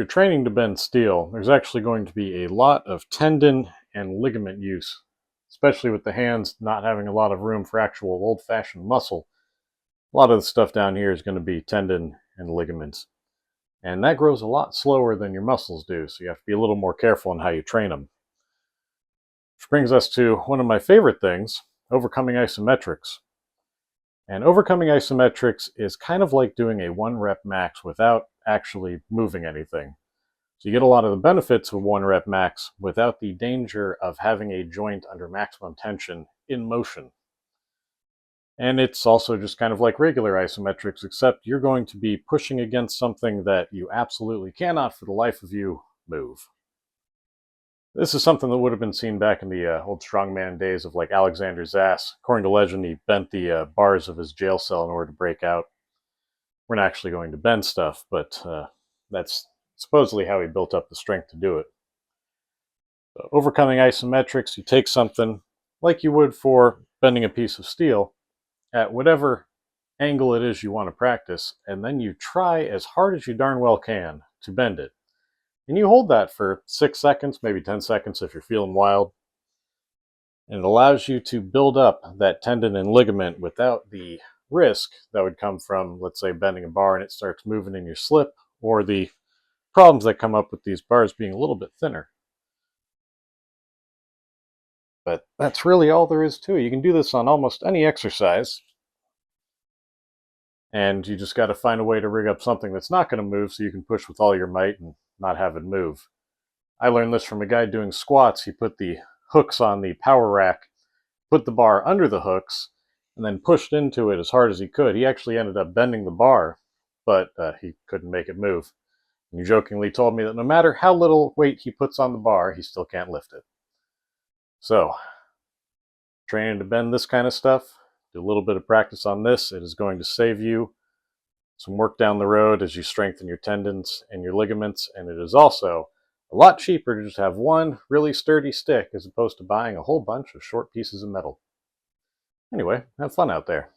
you're training to bend steel, there's actually going to be a lot of tendon and ligament use, especially with the hands not having a lot of room for actual old-fashioned muscle. A lot of the stuff down here is going to be tendon and ligaments. And that grows a lot slower than your muscles do, so you have to be a little more careful in how you train them. Which brings us to one of my favorite things, overcoming isometrics. And overcoming isometrics is kind of like doing a 1-rep max without actually moving anything. So you get a lot of the benefits of a 1-rep max without the danger of having a joint under maximum tension in motion. And it's also just kind of like regular isometrics, except you're going to be pushing against something that you absolutely cannot for the life of you move. This is something that would have been seen back in the old strongman days of like Alexander Zass. According to legend, he bent the bars of his jail cell in order to break out. We're not actually going to bend stuff, but that's supposedly how he built up the strength to do it. So overcoming isometrics, you take something like you would for bending a piece of steel at whatever angle it is you want to practice, and then you try as hard as you darn well can to bend it. And you hold that for 6 seconds, maybe 10 seconds if you're feeling wild. And it allows you to build up that tendon and ligament without the risk that would come from, let's say, bending a bar and it starts moving in your slip, or the problems that come up with these bars being a little bit thinner. But that's really all there is to it. You can do this on almost any exercise. And you just got to find a way to rig up something that's not going to move so you can push with all your might and not have it move. I learned this from a guy doing squats. He put the hooks on the power rack, put the bar under the hooks, and then pushed into it as hard as he could. He actually ended up bending the bar, but he couldn't make it move. And he jokingly told me that no matter how little weight he puts on the bar, he still can't lift it. So, training to bend this kind of stuff, do a little bit of practice on this. It is going to save you some work down the road as you strengthen your tendons and your ligaments, and it is also a lot cheaper to just have one really sturdy stick as opposed to buying a whole bunch of short pieces of metal. Anyway, have fun out there.